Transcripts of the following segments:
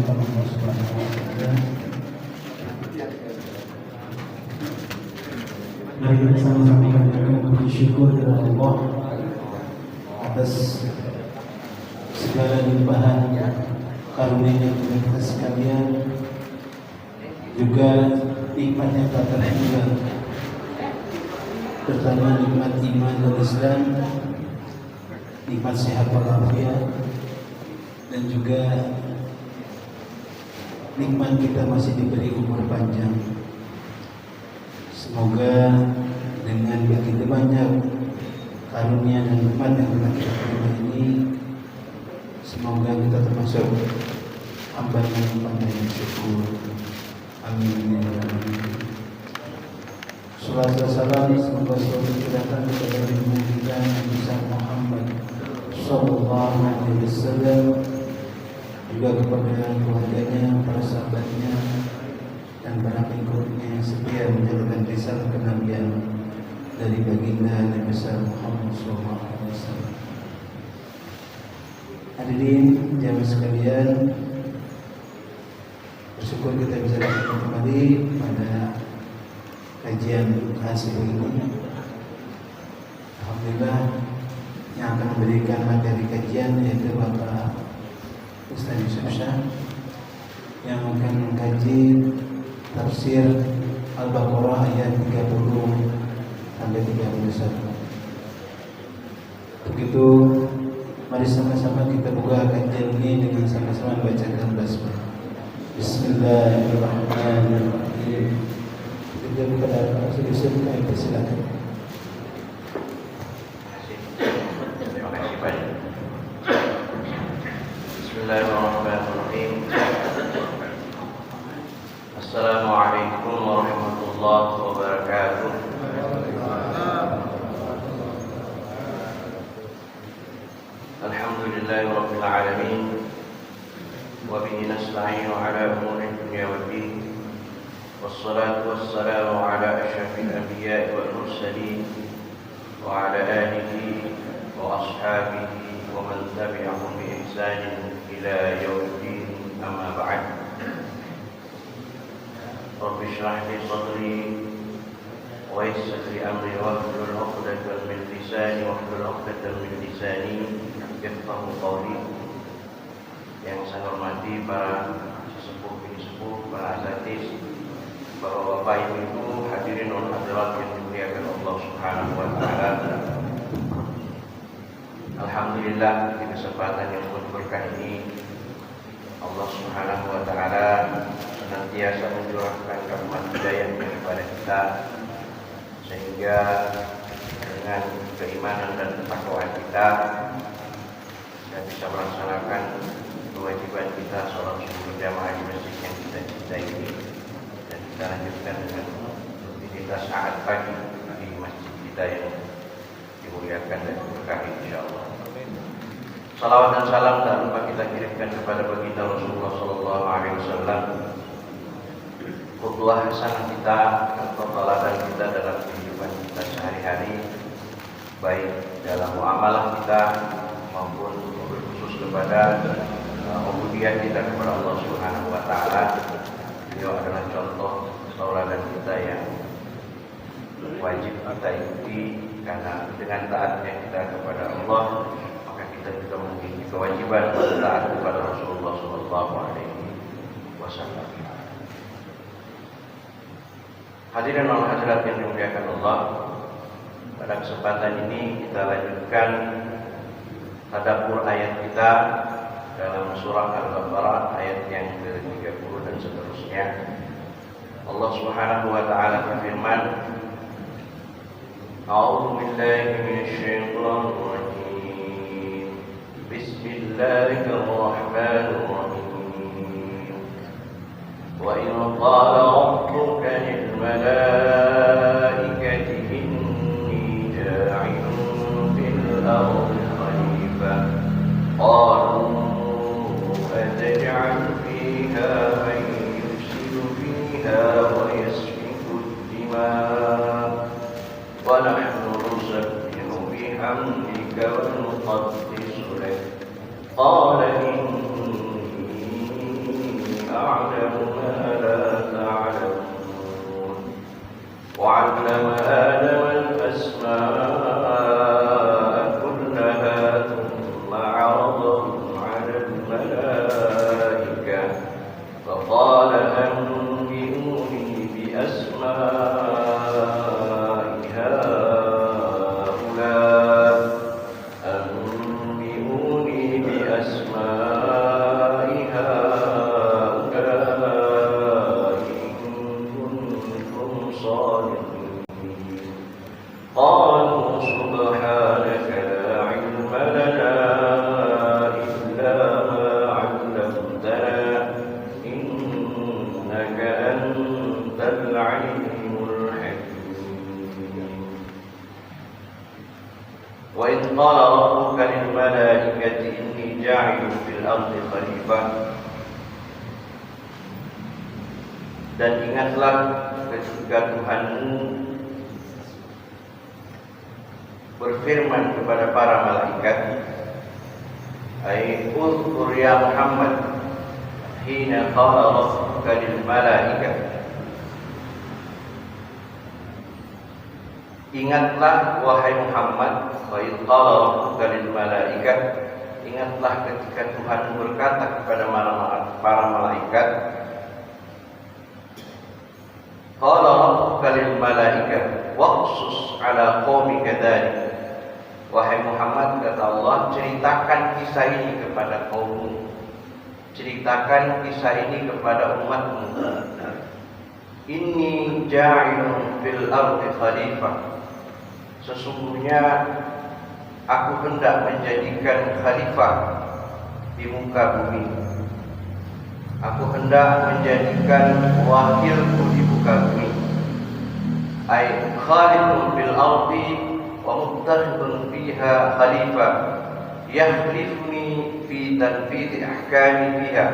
dimuliakan Allah Subhanahu wa taala. Mari kita sama-sama panjatkan puji syukur kepada Allah atas segala limpahan karunia-Nya kepada kita sekalian, juga nikmat yang tak terhingga, terutama nikmat iman dan Islam, nikmat sehat walafiat, dan juga nikmat kita masih diberi umur panjang. Semoga dengan begitu banyak karunia dan nikmat yang telah kita terima ini, semoga kita termasuk hamba yang pandai bersyukur. Amin. Salawat dan salam semoga selalu tercurahkan kepada junjungan kita Nabi Muhammad sallallahu alaihi wasallam, juga kepada keluarganya, para sahabatnya, dan para pengikutnya yang setia menjalankan risalah kenabian dari baginda Nabi Muhammad sallallahu alaihi wasallam. Hadirin jamaah sekalian, bersyukur kita bisa datang kembali pada kajian hasil ini. Alhamdulillah, yang akan memberikan materi kajian yaitu Bapak Ustaz Yusuf Syah yang akan mengkaji tafsir Al-Baqarah ayat 30 sampai 31. Begitu, mari sama-sama kita buka kajian ini dengan sama-sama membacakan basmalah. Bismillahirrahmanirrahim. Kita buka dalam Yusuf, kita silakan. Terima kasih banyak. Bismillahirrahmanirrahim. Assalamualaikum warahmatullahi wabarakatuh. Alhamdulillahirabbil alamin. Wa bihi nasta'inu ala umuri dunya waddin. Wassalatu wassalamu ala asyrafil anbiya'i wal mursalin wa ala alihi wa ashabihi wa man tabi'ahum bi ihsanin ila yaumiddin, amma ba'd. Rabbi shrah li sadri wa yassir li amri wahlul 'uqdatam min lisani yafqahu qawli. Yang saya hormati para sesepuh, bini sepuh, para asatidz, para bapak ibu, hadirin wal hadirat yang dimuliakan Allah Subhanahu wa taala. Alhamdulillah, di kesempatan yang penuh berkah ini Allah Subhanahu wa taala senantiasa mencurahkan rahmat hidayah kepada kita, sehingga dengan keimanan dan ketakwaan kita bisa melaksanakan kewajiban kita sholat subuh berjamaah di masjid yang kita cintai ini, dan kita lanjutkan dengan rutinitas saat pagi di masjid kita yang dimuliakan dan diberkahi insyaallah. Salawat dan salam tak lupa kita kirimkan kepada baginda Rasulullah sallallahu alaihi wasallam, qudwah hasanah kita, contoh teladan kita dalam kehidupan kita sehari-hari, baik dalam muamalah kita maupun khusus kepada ubudiyah kita kepada Allah Subhanahu wa taala. Beliau adalah contoh tauladan kita yang wajib kita ikuti, karena dengan taatnya kita kepada Allah, maka kita juga memiliki kewajiban taat kepada Rasulullah sallallahu alaihi wasallam. Hadirin dan hadirat yang dimuliakan Allah, pada kesempatan ini kita lanjutkan tadabbur ayat kita dalam surah Al-Baqarah ayat yang ke-30 dan seterusnya. Allah Subhanahu wa taala berfirman, A'udzu billahi minasyaitonir rajim. Bismillahirrahmanirrahim. Wa in qala rabbuka lil malaikati inni ja'ilun fil ardi khalifah qalu أتجعل فيها من يفسد فيها ويسفك الدماء ونحن نسبح بحمدك ونقدس لك قال إني وعلم آدم الأسماء كلها ثم عرضهم على الملائكة فقال أنبئوني بأسماء هؤلاء أنبئوني بأسماء هؤلاء إن كنتم صادقين قالوا سبحانك لا علم لنا إلا ما علمتنا إنك أنت العليم الحكيم وإذ قال ربك للملائكة إني جاعل في الأرض خليفة. Dan ingatlah ketika Tuhanmu berfirman kepada para malaikat, ay uzkur ya Muhammad hina qala rabbuka lil malaikah. Ingatlah wahai Muhammad, wa idh qala rabbuka lil malaikah, ingatlah ketika Tuhan berkata kepada para malaikat, qala rabbuka lil malaikah waqsus ala qaumika dzalik. Wahai Muhammad, kata Allah, ceritakan kisah ini kepada kaummu, ceritakan kisah ini kepada umatmu. Inni ja'ilun fil ardi khalifah. Sesungguhnya aku hendak menjadikan khalifah di muka bumi. Aku hendak menjadikan wakilku di muka bumi. Ay khalifun fil ardi wa muttakhidun fiha khalifah yakhlifuni fi tanfidhi ahkami fiha.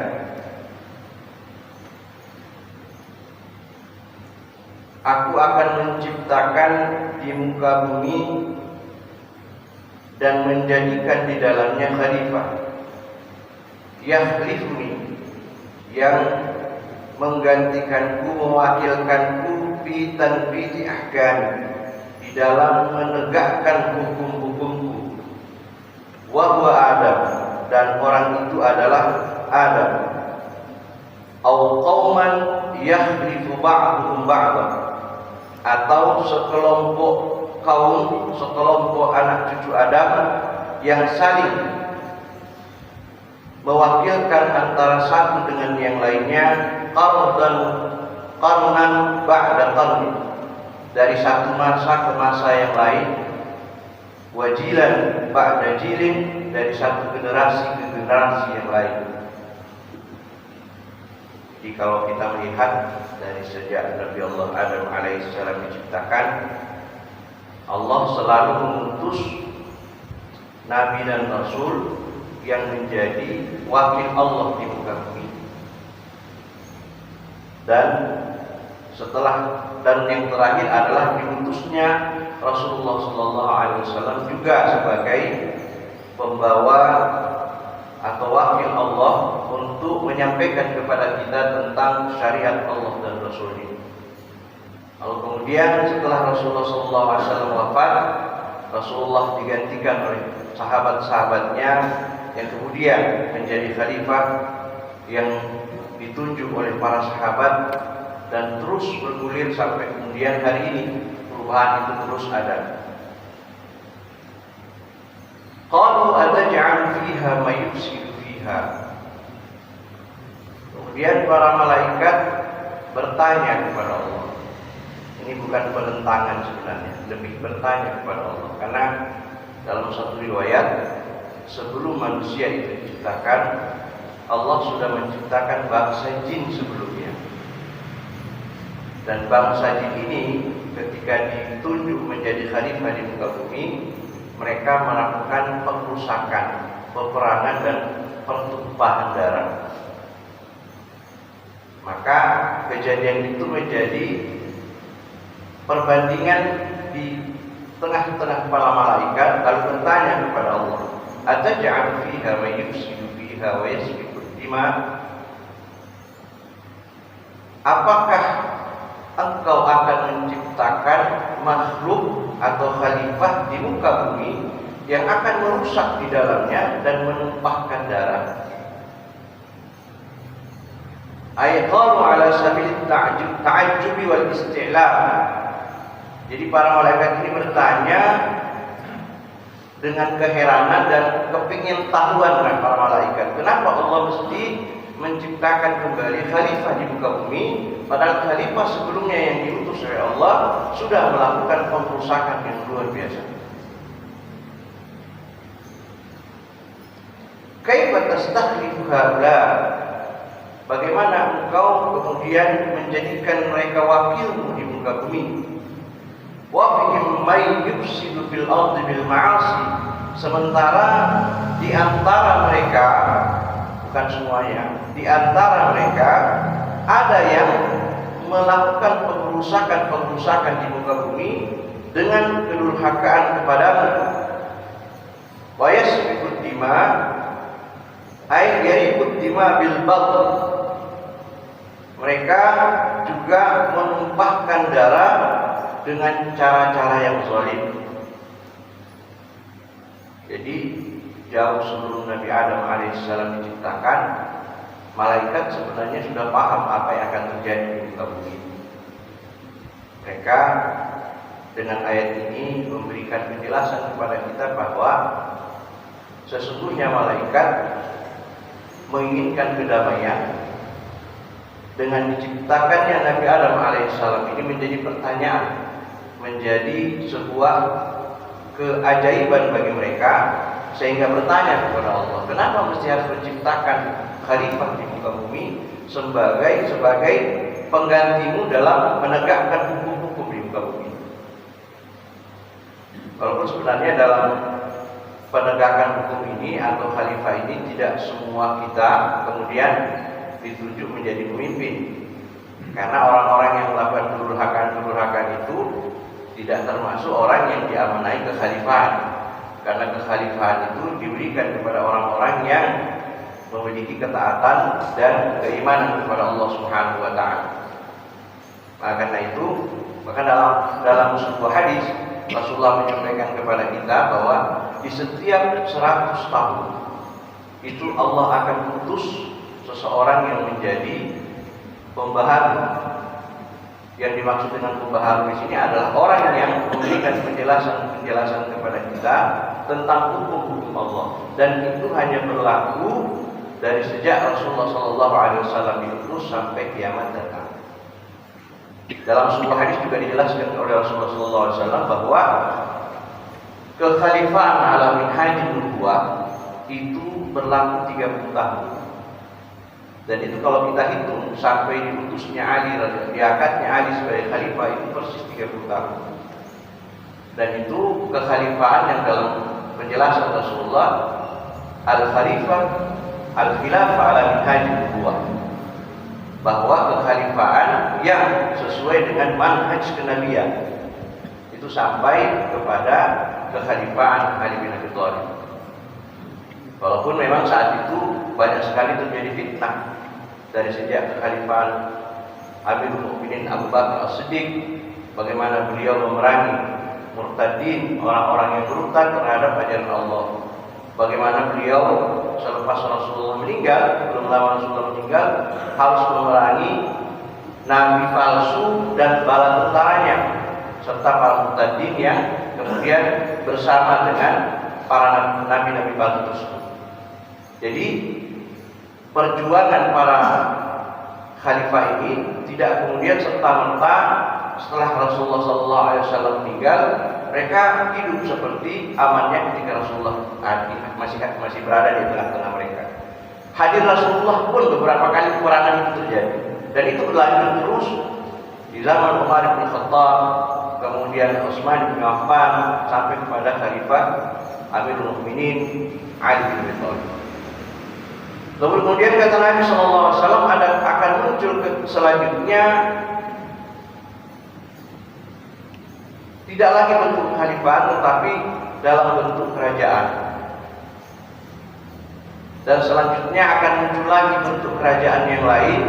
Aku akan menciptakan di muka bumi dan menjadikan di dalamnya khalifah. Yakhlifuni, yang menggantikanku, mewakilkanku fi tanfidhi ahkami, di dalam menegakkan hukum-hukumku. Wa huwa Adam, dan orang itu adalah Adam. Au qauman yakhlifu ba'duhum ba'dhan, atau sekelompok kaum, sekelompok anak cucu Adam yang saling mewakilkan antara satu dengan yang lainnya, qarnan ba'da qarni, dari satu masa ke masa yang lain, wajilan ba'da jilin, dari satu generasi ke generasi yang lain. Jadi kalau kita melihat dari sejak Nabi Allah Adam alaihissalam diciptakan, Allah selalu mengutus Nabi dan Rasul yang menjadi wakil Allah di muka bumi. Dan yang terakhir adalah diutusnya Rasulullah SAW juga sebagai pembawa atau wakil Allah untuk menyampaikan kepada kita tentang syariat Allah dan Rasul ini. Lalu kemudian setelah Rasulullah SAW wafat, Rasulullah digantikan oleh sahabat-sahabatnya yang kemudian menjadi khalifah yang ditunjuk oleh para sahabat dan terus bergulir sampai kemudian hari ini. Perubahan itu terus ada. Qalu ataj'al fiha may yufsidu fiha. Kemudian para malaikat bertanya kepada Allah. Ini bukan penentangan sebenarnya, lebih bertanya kepada Allah, karena dalam satu riwayat sebelum manusia itu diciptakan, Allah sudah menciptakan bangsa jin sebelumnya. Dan bangsa jin ini ketika ditunjuk menjadi khalifah di muka bumi, mereka melakukan perusakan, peperangan dan pertumpahan darah. Maka kejadian itu menjadi perbandingan di tengah-tengah kepala malaikat, lalu bertanya kepada Allah, ataj'al fiha may yufsidu fiha wa yasfiku dima? Apakah engkau akan menciptakan makhluk atau khalifah di muka bumi yang akan merusak di dalamnya dan menumpahkan darah. Ay qalu ala sabil ta'ajjub wal isti'lam. Jadi para malaikat ini bertanya dengan keheranan dan kepingin tahuan dengan para malaikat, kenapa Allah mesti menciptakan kembali khalifah di muka bumi, padahal khalifah sebelumnya yang diutus oleh Allah sudah melakukan pengrusakan yang luar biasa. Kaifa tastakhlifu haula? Bagaimana engkau kemudian menjadikan mereka wakilmu di muka bumi? Wa fihim may yufsidu fil ardi bil ma'asi. Sementara di antara mereka, bukan semuanya, di antara mereka ada yang melakukan pengrusakan di muka bumi dengan kedurhakaan kepadamu. Wa yasfiku dima ay yaribud dima bil batil. Mereka juga menumpahkan darah dengan cara-cara yang zalim. Jadi jauh sebelum Nabi Adam alaihissalam diciptakan, malaikat sebenarnya sudah paham apa yang akan terjadi di muka bumi. Mereka dengan ayat ini memberikan penjelasan kepada kita bahwa sesungguhnya malaikat menginginkan kedamaian. Dengan diciptakannya Nabi Adam alaihissalam ini menjadi pertanyaan, menjadi sebuah keajaiban bagi mereka, sehingga bertanya kepada Allah, kenapa mesti harus menciptakan khalifah di muka bumi sebagai penggantimu dalam menegakkan hukum-hukum di muka bumi? Walaupun sebenarnya dalam penegakan hukum ini atau khalifah ini tidak semua kita kemudian ditunjuk menjadi pemimpin, karena orang-orang yang melakukan kedurhakaan itu tidak termasuk orang yang diamanai kekhalifahan, karena kekhalifahan itu diberikan kepada orang-orang yang memiliki ketaatan dan keimanan kepada Allah Subhanahu wa taala. Karena itu, maka dalam sebuah hadis Rasulullah menyampaikan kepada kita bahwa di setiap 100 tahun itu Allah akan utus seseorang yang menjadi pembaharu. Yang dimaksud dengan pembaharu di sini adalah orang yang memberikan penjelasan kepada kita tentang hukum-hukum Allah, dan itu hanya berlaku dari sejak Rasulullah SAW diutus sampai kiamat datang. Dalam sebuah hadis juga dijelaskan oleh Rasulullah SAW bahwa kekhalifahan ala minhajin nubuwah itu berlaku 30 tahun. Dan itu kalau kita hitung sampai diutusnya Ali, diangkatnya Ali sebagai khalifah itu persis 30 tahun. Dan itu kekhalifahan yang dalam penjelasan Rasulullah al-khilafah ala minhajin nubuwah, bahwa kekhalifahan yang sesuai dengan manhaj kenabian itu sampai kepada kekhalifahan Ali bin Abi Thalib. Walaupun memang saat itu banyak sekali terjadi fitnah dari sejak kekhalifahan Amirul Mukminin Abu Bakar As-Siddiq, bagaimana beliau memerangi murtadin, orang-orang yang murtad terhadap ajaran Allah. Bagaimana beliau selepas Rasulullah meninggal, belum lama Rasulullah meninggal, harus memerangi nabi palsu dan bala tentaranya serta para murtadin yang kemudian bersama dengan para nabi-nabi palsu tersebut. Jadi perjuangan para khalifah ini tidak kemudian serta-merta setelah Rasulullah SAW meninggal mereka hidup seperti amannya ketika Rasulullah masih berada di tengah-tengah mereka. Hadir Rasulullah pun beberapa kali peperangan itu terjadi, dan itu berlanjut terus di zaman Umar bin Khattab, kemudian Utsman bin Affan, sampai kepada Khalifah Amirul Mukminin Ali bin Abi Thalib. Kemudian kata Nabi SAW akan muncul selanjutnya tidak lagi bentuk kekhalifahan, tetapi dalam bentuk kerajaan. Dan selanjutnya akan muncul lagi bentuk kerajaan yang lain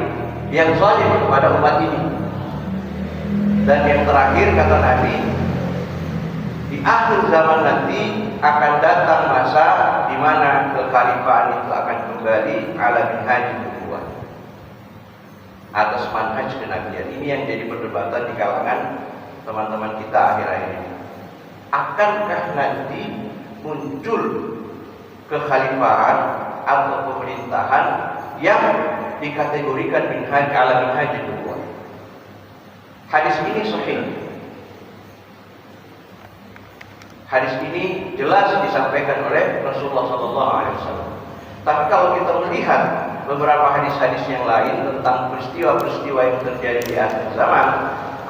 yang zalim kepada umat ini. Dan yang terakhir kata Nabi, di akhir zaman nanti akan datang masa di mana kekhalifahan itu akan kembali ala minhaj nubuwah, atas manhaj kenabian. Ini yang jadi perdebatan di kalangan teman-teman kita akhir-akhir ini. Akankah nanti muncul kekhalifahan atau pemerintahan yang dikategorikan minhaj ala minhaj nubuwah? Hadis ini sahih. Hadis ini jelas disampaikan oleh Rasulullah SAW. Tapi kalau kita melihat beberapa hadis-hadis yang lain tentang peristiwa-peristiwa yang terjadi di akhir zaman,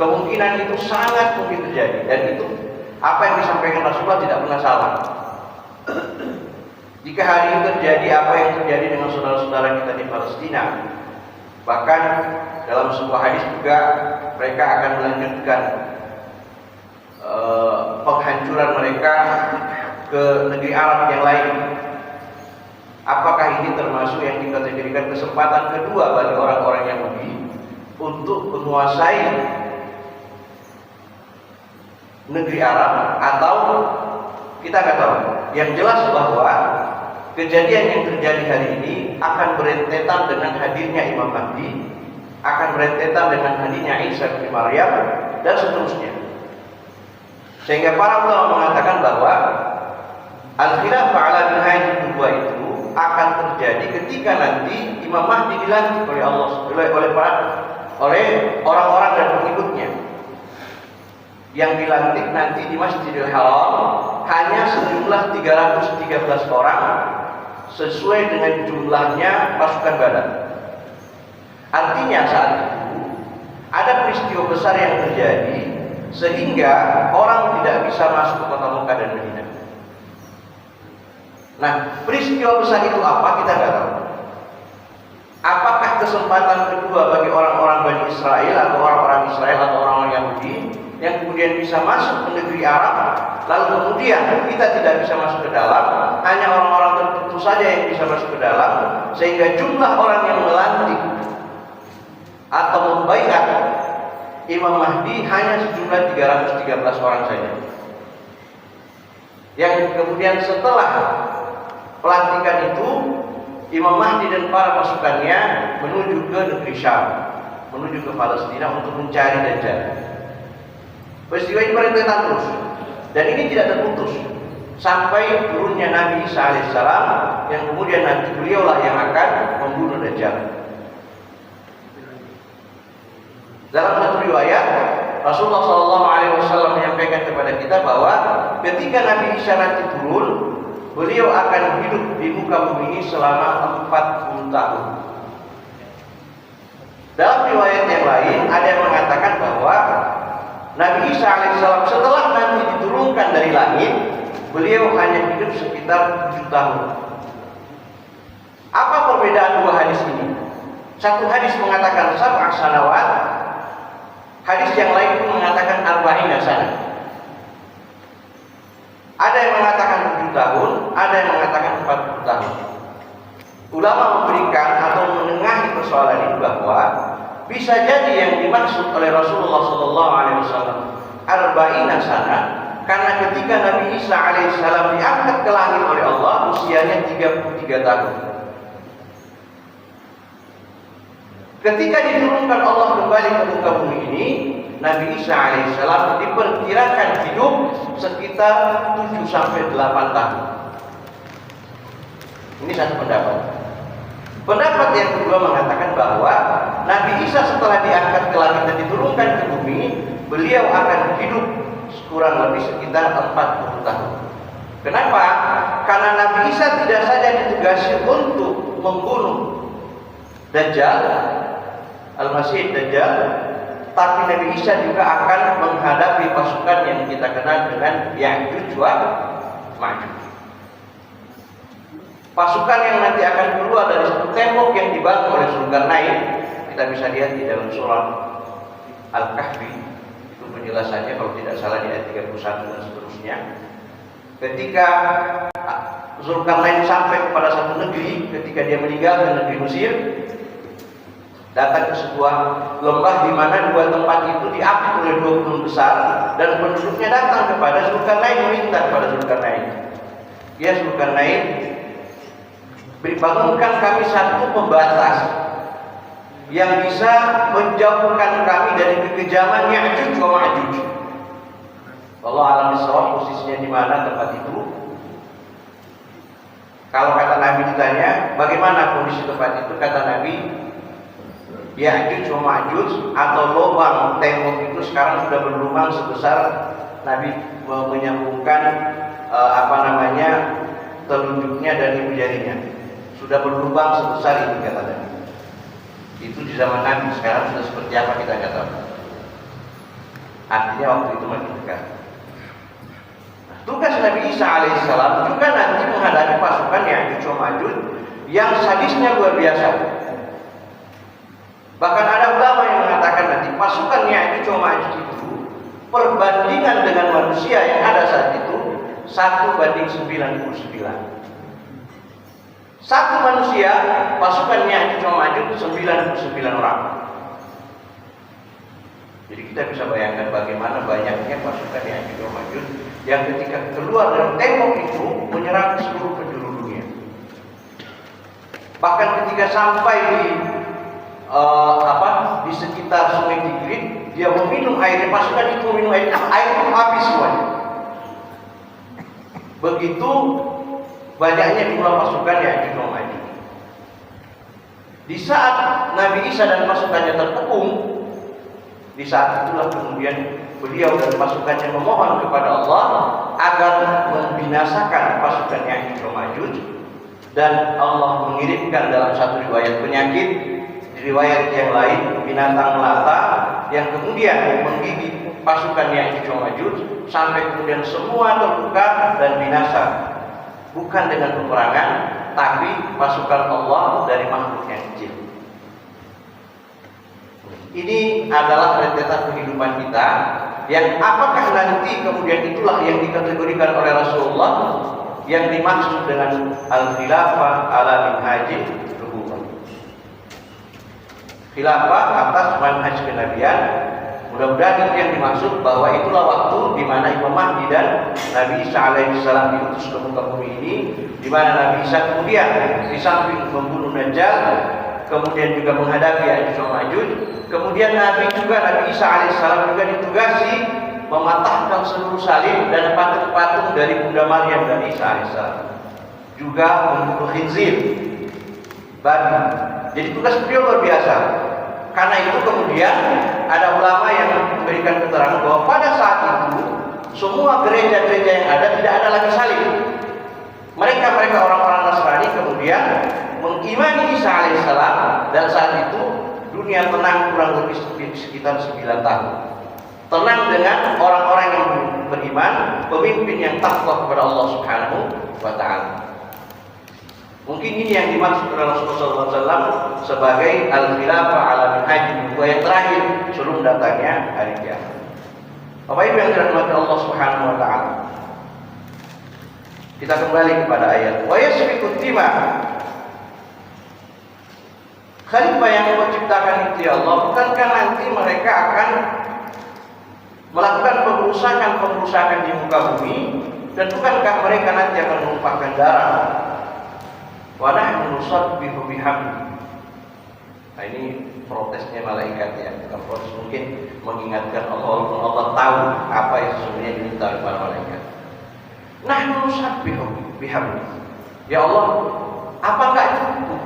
kemungkinan itu sangat mungkin terjadi. Dan itu apa yang disampaikan Rasulullah tidak pernah salah. Jika hari ini terjadi apa yang terjadi dengan saudara-saudara kita di Palestina, bahkan dalam sebuah hadis juga mereka akan melanjutkan penghancuran mereka ke negeri Arab yang lain. Apakah ini termasuk yang dikategorikan kesempatan kedua bagi orang-orang Yahudi untuk menguasai negeri Arab, atau kita nggak tahu. Yang jelas bahwa kejadian yang terjadi hari ini akan berentetan dengan hadirnya Imam Mahdi, akan berentetan dengan hadirnya Isa bin Maryam, dan seterusnya. Sehingga para ulama mengatakan bahwa al-khilafah ala minhaj nubuwah itu akan terjadi ketika nanti Imam Mahdi dilantik oleh Allah, oleh orang-orang dan pengikutnya. Yang dilantik nanti di Masjidil Haram hanya sejumlah 313 orang sesuai dengan jumlahnya pasukan Badar. Artinya saat itu ada peristiwa besar yang terjadi sehingga orang tidak bisa masuk ke kota Mekah dan Madinah. Nah, peristiwa besar itu apa kita nggak tahu. Apakah kesempatan kedua bagi orang-orang Bani Israel atau orang-orang Israel atau orang-orang Yahudi yang kemudian bisa masuk ke negeri Arab, lalu kemudian kita tidak bisa masuk ke dalam, hanya orang-orang tertentu saja yang bisa masuk ke dalam, sehingga jumlah orang yang melantik atau membaiat Imam Mahdi hanya sejumlah 313 orang saja. Yang kemudian setelah pelantikan itu, Imam Mahdi dan para pasukannya menuju ke negeri Syam, menuju ke Palestina untuk mencari Dajjal. Peristiwa ini berentetan terus, dan ini tidak terputus sampai turunnya Nabi Isa alaihissalam, yang kemudian nanti beliaulah yang akan membunuh Dajjal. Dalam satu riwayat, Rasulullah SAW menyampaikan kepada kita bahwa ketika Nabi Isa nanti turun, beliau akan hidup di muka bumi ini selama 40 tahun. Dalam riwayat yang lain ada yang mengatakan bahwa Nabi Isa alaihissalam setelah nanti diturunkan dari langit, beliau hanya hidup sekitar 7 tahun. Apa perbedaan dua hadis ini? Satu hadis mengatakan sab'a sanawat, hadis yang lain mengatakan arba'ina sana. Ada yang mengatakan 7 tahun, ada yang mengatakan 40 tahun. Ulama memberikan atau menengahi persoalan ini bahwa bisa jadi yang dimaksud oleh Rasulullah SAW arba'ina sana, karena ketika Nabi Isa alaihissalam diangkat ke langit oleh Allah, usianya 33 tahun. Ketika diturunkan Allah kembali ke muka bumi ini, Nabi Isa alaihissalam diperkirakan hidup sekitar 7 sampai 8 tahun. Ini satu pendapat. Pendapat yang kedua mengatakan bahwa Nabi Isa setelah diangkat ke langit dan diturunkan ke bumi, beliau akan hidup kurang lebih sekitar 40 tahun. Kenapa? Karena Nabi Isa tidak saja ditugasi untuk membunuh Dajjal, Al-Masih Dajjal, tapi Nabi Isa juga akan menghadapi pasukan yang kita kenal dengan Ya'juj wa Ma'juj. Pasukan yang nanti akan keluar dari satu tembok yang dibangun oleh Zulkarnain. Kita bisa lihat di dalam surah Al-Kahfi, itu penjelasannya kalau tidak salah di ayat 31 dan seterusnya. Ketika Zulkarnain sampai kepada satu negeri, ketika dia meninggalkan negeri Mesir, datang ke sebuah lembah di mana dua tempat itu diapit oleh dua gunung besar, dan penduduknya datang kepada Zulkarnain, meminta kepada Zulkarnain, ya Zulkarnain, bangunkan kami satu pembatas yang bisa menjauhkan kami dari kekejaman Ya'juj wa Ma'juj. Allah alam bisawab posisinya di mana tempat itu. Kalau kata Nabi ditanya, bagaimana kondisi tempat itu? Kata Nabi, Ya'juj wa Ma'juj atau lubang tembok itu sekarang sudah berlubang sebesar, Nabi menyambungkan telunjuknya dan ibu jarinya. Sudah berlubang sebesar ini, kata Nabi. Itu di zaman Nabi, sekarang sudah seperti apa kita nggak tahu. Artinya waktu itu makin dekat. Tugas Nabi Isa alaihissalam juga nanti menghadapi pasukan Ya'juj wa Ma'juj yang sadisnya luar biasa. Bahkan ada ulama yang mengatakan nanti pasukan Ya'juj wa Ma'juj itu perbandingan dengan manusia yang ada saat itu 1:99. Satu manusia, pasukan Ya'juj wa Ma'juj 99 orang. Jadi kita bisa bayangkan bagaimana banyaknya pasukan Ya'juj wa Ma'juj yang ketika keluar dari tembok itu menyerang seluruh penjuru dunia. Bahkan ketika sampai di sekitar Sungai Tigris, dia meminum airnya, pasukan itu meminum air itu habis semuanya. Begitu banyaknya jumlah pasukan Ya'juj wa Ma'juj. Di saat Nabi Isa dan pasukannya terkepung, di saat itulah kemudian beliau dan pasukannya memohon kepada Allah agar membinasakan pasukan Ya'juj wa Ma'juj, dan Allah mengirimkan dalam satu riwayat penyakit, di riwayat yang lain binatang melata yang kemudian menggigit pasukan Ya'juj wa Ma'juj sampai kemudian semua terluka dan binasa. Bukan dengan peperangan, tapi pasukan Allah dari makhluk yang kecil. Ini adalah rentetan kehidupan kita, yang apakah nanti kemudian itulah yang dikategorikan oleh Rasulullah yang dimaksud dengan al-khilafah ala minhajin nubuwwah. Khilafah atas manhaj kenabian. Mudah-mudahan itu yang dimaksud, bahwa itulah waktu di mana Imam Mahdi dan Nabi Isa alaihissalam diutus ke muka bumi ini, di mana Nabi Isa kemudian di samping membunuh Dajjal, kemudian juga menghadapi Ya'juj wa Ma'juj, kemudian Nabi Isa alaihissalam juga ditugasi mematahkan seluruh salib dan patung-patung dari Bunda Maryam dan Isa alaihissalam, juga membunuh khinzir, babi. Jadi tugas beliau luar biasa. Karena itu kemudian ada ulama yang memberikan keterangan bahwa pada saat itu semua gereja-gereja yang ada tidak ada lagi salib. Mereka orang-orang Nasrani kemudian mengimani Isa alaihissalam, dan saat itu dunia tenang kurang lebih sekitar 9 tahun. Tenang dengan orang-orang yang beriman, pemimpin yang takwa kepada Allah Subhanahu wa ta'ala. Mungkin ini yang dimaksud oleh Rasulullah SAW sebagai al-khilafah ala minhajin nubuwwah yang terakhir sebelum datangnya hari kiamat. Bapak Ibu yang dirahmati Allah Subhanahu wa ta'ala, kita kembali kepada ayat wa yasfiku dima. Khalifah yang Allah ciptakan itu ya Allah, bukankah nanti mereka akan melakukan pengerusakan di muka bumi, dan bukankah mereka nanti akan menumpahkan darah? Wa nahnu nusabbihu bihamdi. Nah, ini protesnya malaikat ya. Protes mungkin mengingatkan Allah tahu apa yang sesungguhnya diminta oleh para malaikat. Nahnu nusabbihu bihamdi. Ya Allah, apakah cukup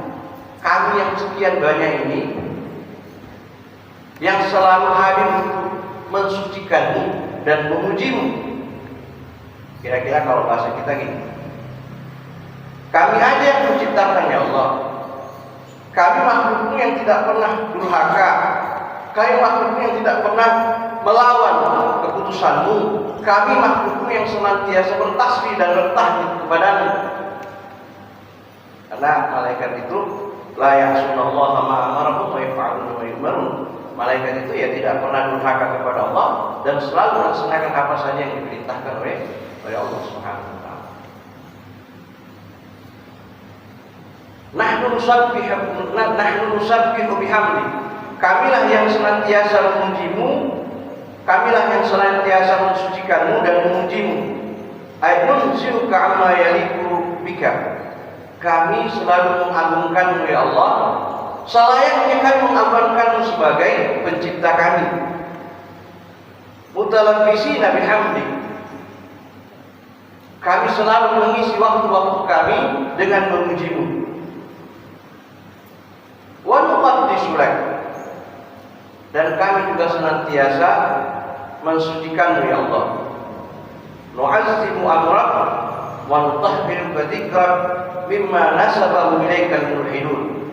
kami yang sekian banyak ini yang selalu hadir untuk mensucikanmu dan memujimu? Kira-kira kalau bahasa kita gini, kami aja yang menciptakan ya Allah. Kami makhlukmu yang tidak pernah durhaka. Kami makhlukmu yang tidak pernah melawan keputusanmu. Kami makhlukmu yang senantiasa bertasbih dan bertahmid kepadamu. Karena malaikat itu la ya'sunallaha ma amarahum wa yaf'aluna ma yu'marun. Malaikat itu ya tidak pernah durhaka kepada Allah dan selalu melaksanakan apa saja yang diperintahkan oleh Allah Subhanahu wa ta'ala. Nahnu nusabbihu bihamdi. Kamilah yang senantiasa memujimu, kamilah yang senantiasa mensucikanmu dan memujimu. Nunzihuka amma yaliku bika. Kami selalu mengagungkanmu ya Allah, selayaknya kami mengagungkanmu sebagai pencipta kami. Mutalabbisina bihamdi. Kami selalu mengisi waktu-waktu kami dengan memujimu. Wa nuqaddisu lak. Dan kami juga senantiasa mensucikanmu ya Allah. Nu'azzimu amrak wa nutahhiru dzikrak mimma nasabahu ilaikal mulhidun.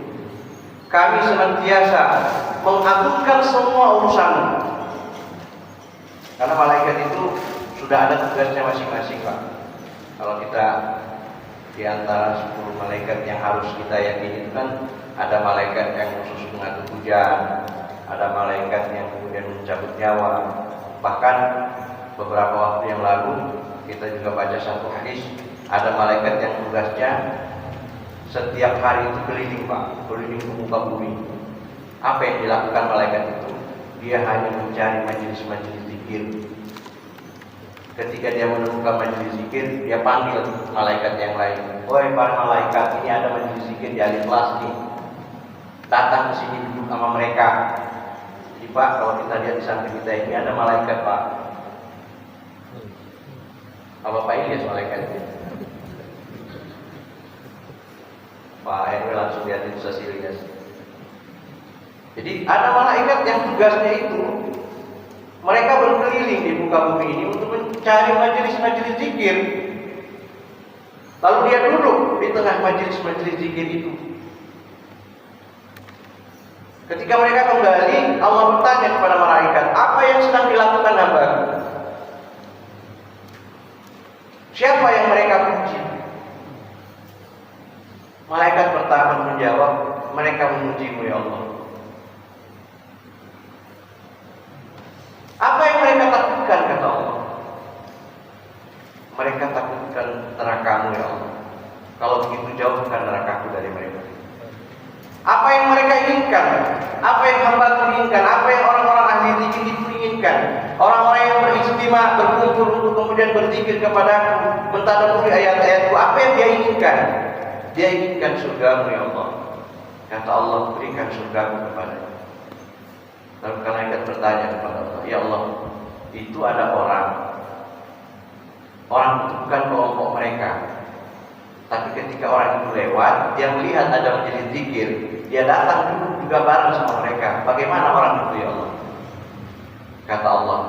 Kami senantiasa mengagungkan semua urusanmu. Karena malaikat itu sudah ada tugasnya masing-masing, Pak. Kalau kita di antara 10 malaikat yang harus kita yakini itu kan ada malaikat yang khusus mengatur hujan, ada malaikat yang kemudian mencabut nyawa. Bahkan beberapa waktu yang lalu kita juga baca satu hadis, ada malaikat yang tugasnya setiap hari itu keliling, Pak, keliling ke muka bumi. Apa yang dilakukan malaikat itu? Dia hanya mencari majelis-majelis zikir. Ketika dia menemukan majelis zikir, dia panggil malaikat yang lain. Wahai para malaikat, ini ada majelis zikir di alif kelas nih. Datang ke sini duduk sama mereka. Jadi Pak, kalau kita lihat di samping kita ini ada malaikat, Pak. Apa Pak Ilyas malaikatnya? Pak RW langsung lihat itu Ilyas. Jadi ada malaikat yang tugasnya itu mereka berkeliling di muka bumi ini untuk mencari majelis-majelis zikir. Lalu dia duduk di tengah majelis-majelis zikir itu. Ketika mereka kembali, Allah bertanya kepada malaikat, apa yang sedang dilakukan hamba? Siapa yang mereka puji? Malaikat pertama menjawab, mereka memujimu ya Allah. Apa yang mereka takutkan, kata Allah? Mereka takutkan nerakamu ya Allah. Kalau begitu jauhkan nerakaku dari mereka. Apa yang mereka inginkan? Apa yang hamba inginkan? Apa yang orang-orang ahli zikir itu inginkan? Orang-orang yang beristimewa berkumpul untuk kemudian berzikir kepadaku, mentadabburi ayat-ayatku, apa yang dia inginkan? Dia inginkan surgamu ya Allah. Kata Allah, berikan surgamu kepadanya. Lalu malaikat bertanya kepada Allah, ya Allah, itu ada orang itu bukan kelompok mereka. Tapi ketika orang itu lewat, dia melihat ada majelis zikir, dia datang duduk juga bareng sama mereka. Bagaimana orang itu ya Allah? Kata Allah,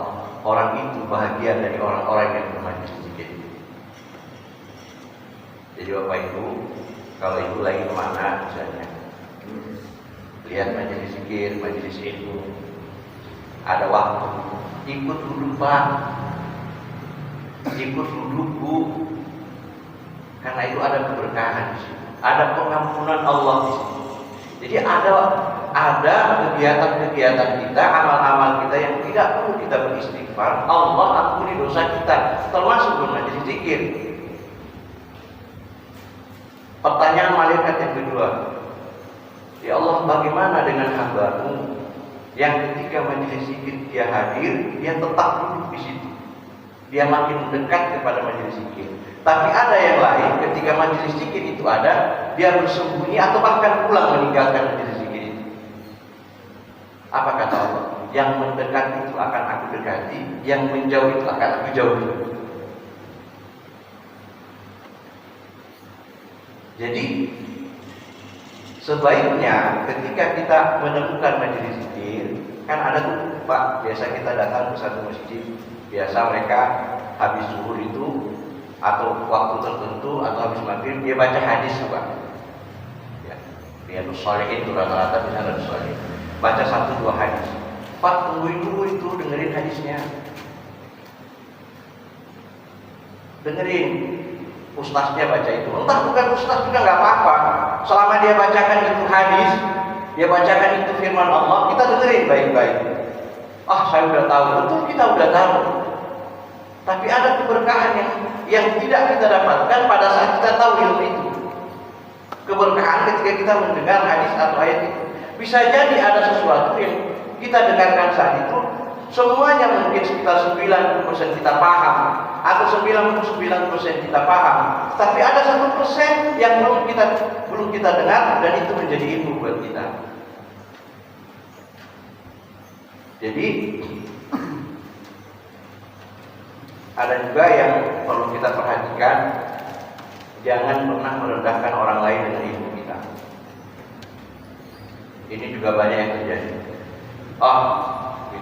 orang itu bahagia dari orang-orang yang bermajelis zikir. Jadi Bapak Ibu, kalau Ibu lagi kemana misalnya, lihat majelis zikir, majelis ilmu, ada waktu, ikut duduk Pak, ikut duduk Bu, karena itu ada keberkahan di situ, ada pengampunan Allah di situ. Jadi ada kegiatan-kegiatan kita, amal-amal kita yang tidak perlu kita beristighfar, Allah ampuni dosa kita, termasuk bermajelis zikir. Pertanyaan malaikat yang kedua, ya Allah, bagaimana dengan hamba-Mu yang ketika majelis zikir dia hadir, dia tetap duduk di situ, dia makin mendekat kepada majelis zikir. Tapi ada yang lain, ketika majelis zikir itu ada, dia bersembunyi atau bahkan pulang meninggalkan majelis zikir itu. Apa kata Allah? Yang mendekat itu akan aku dekati, yang menjauh itu akan aku jauhi. Jadi sebaiknya ketika kita menemukan majelis zikir, kan ada tuh Pak, biasa kita datang ke satu masjid, biasa mereka habis zuhur itu atau waktu tertentu atau habis maghrib dia baca hadis Pak. Ya, Riyadhus Shalihin itu rata-rata bisa Riyadhus Shalihin. Baca 1-2 hadis. Pak, tungguin dulu itu, dengerin hadisnya. Dengerin. Ustaznya baca itu. Entah bukan ustaz juga nggak apa-apa. Selama dia bacakan itu hadis, dia bacakan itu firman Allah, kita dengerin baik-baik. Saya udah tahu, betul kita udah tahu. Tapi ada keberkahan yang tidak kita dapatkan pada saat kita tahu ilmu itu. Keberkahan ketika ketika kita mendengar hadis atau ayat itu. Bisa jadi ada sesuatu yang kita dengarkan saat itu, semuanya mungkin sekitar 90% kita paham, atau 99% kita paham. Tapi ada 1% yang belum kita dengar, dan itu menjadi ilmu buat kita. Jadi ada juga yang perlu kita perhatikan, jangan pernah merendahkan orang lain dengan ilmu kita. Ini juga banyak yang terjadi.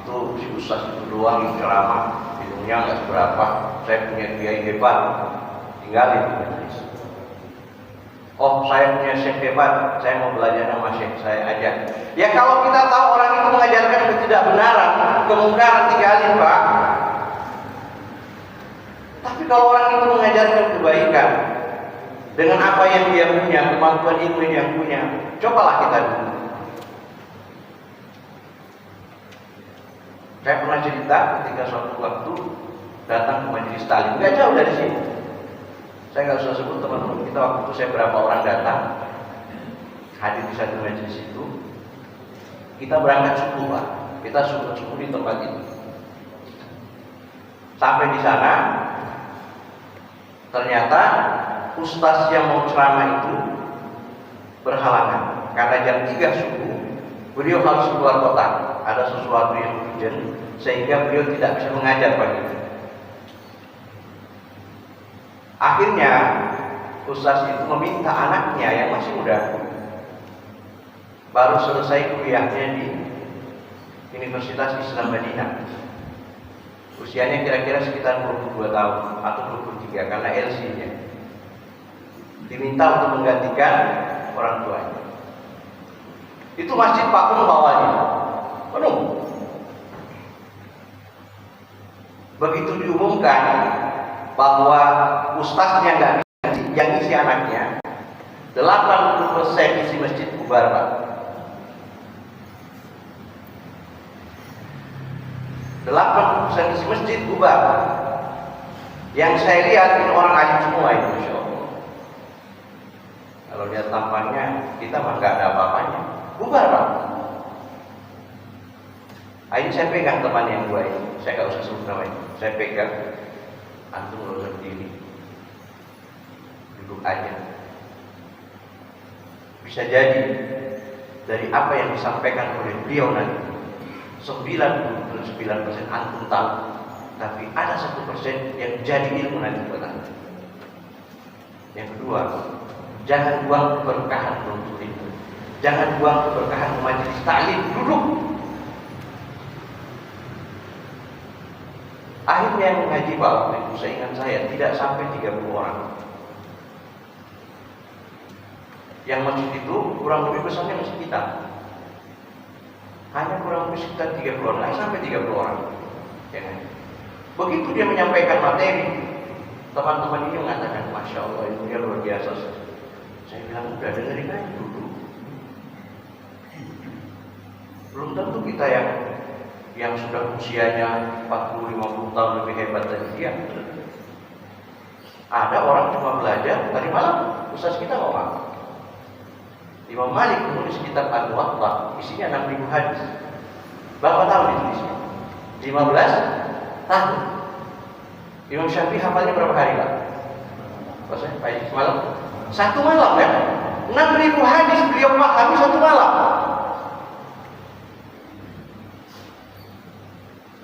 Itu si ustaz itu doang yang ceramah, ilmunya nggak seberapa. Saya punya kiai hebat, tinggalin. Saya punya syekh hebat, saya mau belajar sama syekh saya aja. Ya kalau kita tahu orang itu mengajarkan ketidakbenaran, kemungkaran, tinggalin Pak. Tapi kalau orang itu mengajarkan kebaikan dengan apa yang dia punya, kemampuan ilmu yang punya, cobalah kita dulu. Saya pernah cerita ketika suatu waktu datang ke majelis taklim, nggak jauh dari sini. Saya nggak usah sebut teman-teman kita waktu itu, saya berapa orang datang hadir di satu majelis itu. Kita berangkat subuh Pak, kita subuh di tempat itu. Sampai di sana, ternyata ustaz yang mau ceramah itu berhalangan karena jam 3 subuh beliau harus keluar kota, ada sesuatu yang urgent sehingga beliau tidak bisa mengajar pagi itu. Akhirnya ustaz itu meminta anaknya yang masih muda, baru selesai kuliahnya di Universitas Islam Madinah, usianya kira-kira sekitar 22 tahun atau 23 karena LC-nya, diminta untuk menggantikan orang tuanya. Itu masjid Pak penuh bawahnya, penuh. Begitu diumumkan bahwa ustaznya nggak bisa, yang isi anaknya, 80% isi masjid bubar Pak. 80% isi masjid bubar. Yang saya lihat ini orang alim semua itu, Masya Allah. Kalau lihat tampangnya, kita mah nggak ada apa-apanya. Bubar Pak. Ini saya pegang teman yang dua ini, saya nggak usah sebut namanya. Saya pegang, antum lo berdiri, duduk aja. Bisa jadi dari apa yang disampaikan oleh beliau nanti, 99% antum tahu, tapi ada 1% yang jadi ilmu nanti buat antum. Yang kedua, jangan buang keberkahan untuk itu. Jangan buang keberkahan majelis taklim, duduk. Akhirnya yang mengaji waktu itu, saya ingat saya, tidak sampai 30 orang. Yang masjid itu kurang lebih besarnya masjid kita. Hanya kurang lebih sekitar 30 orang, tidak sampai 30 orang. Ya. Begitu dia menyampaikan materi, teman-teman ini mengatakan, Masya Allah, itu dia luar biasa. Saya bilang, udah dengerin aja dulu. Belum tentu kita yang sudah usianya 40-50 tahun lebih hebat dari dia. Ada orang cuma belajar tadi malam, ustaz kita ngomong. Imam Malik menulis kitab Al-Muwatta, isinya 6.000 hadis. Berapa tahun ditulisnya? 15 tahun. Imam Syafi'i hafalnya berapa hari Pak? Pasnya pagi semalam? 1 malam ya? 6.000 hadis beliau pahami 1 malam.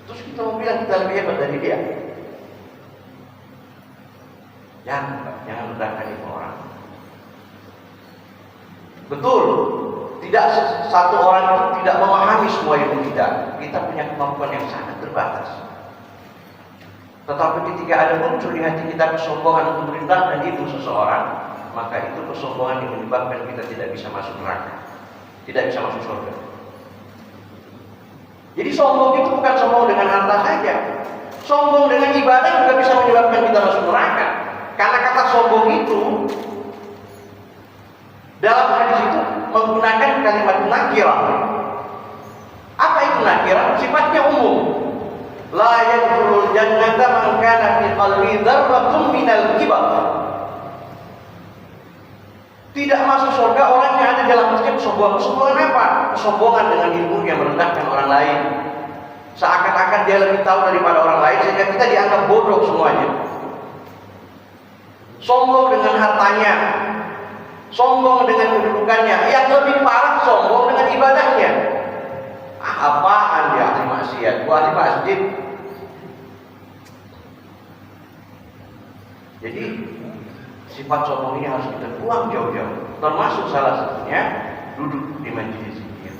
Terus kita mau bilang kita lebih hebat dari dia? Jangan rendahkan itu orang. Betul, tidak satu orang itu tidak memahami semua ilmu kita. Kita punya kemampuan yang sangat terbatas. Tetapi ketika ada muncul di hati kita kesombongan untuk merendahkan itu seseorang, maka itu kesombongan yang menyebabkan kita tidak bisa masuk neraka, tidak bisa masuk surga. Jadi sombong itu bukan sombong dengan harta saja. Sombong dengan ibadah juga bisa menyebabkan kita masuk neraka. Karena kata sombong itu dalam hadis itu menggunakan kalimat nakirah. Apa itu nakirah? Sifatnya umum. La yadkhulul jannata man kana fi qalbi dzarratun minal kibar. Tidak masuk surga orang yang ada dalam masjid kesombongan. Kesombongan apa? Kesombongan dengan ilmu yang merendahkan orang lain. Seakan-akan dia lebih tahu daripada orang lain sehingga kita dianggap bodoh semuanya. Sombong dengan hartanya, sombong dengan kedudukannya. Yang lebih parah sombong dengan ibadahnya. Apaan dia ahli maksiat? Gua ahli masjid. Jadi sifat sombong ini harus kita buang jauh-jauh. Termasuk salah satunya duduk di majelis zikir.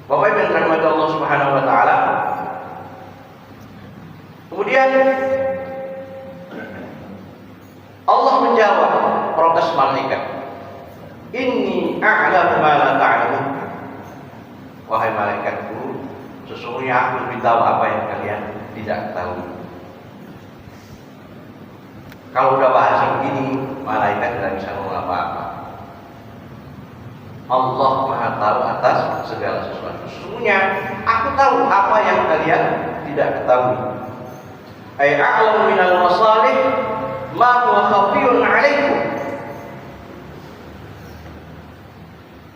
Bapak Ibu yang dirahmati Allah Subhanahu wa taala. Kemudian Allah menjawab protes malaikat. Inni a'lamu ma la ta'lamun. Wahai malaikatku, sesungguhnya aku lebih tahu apa yang kalian tidak tahu. Kalau udah bahasa begini, malaikat tidak bisa ngomong apa-apa. Allah Maha tahu atas segala sesuatu. Sesungguhnya aku tahu apa yang kalian tidak ketahui. Ai a'lamu minal masalih ma huwa khafiyun 'alaikum.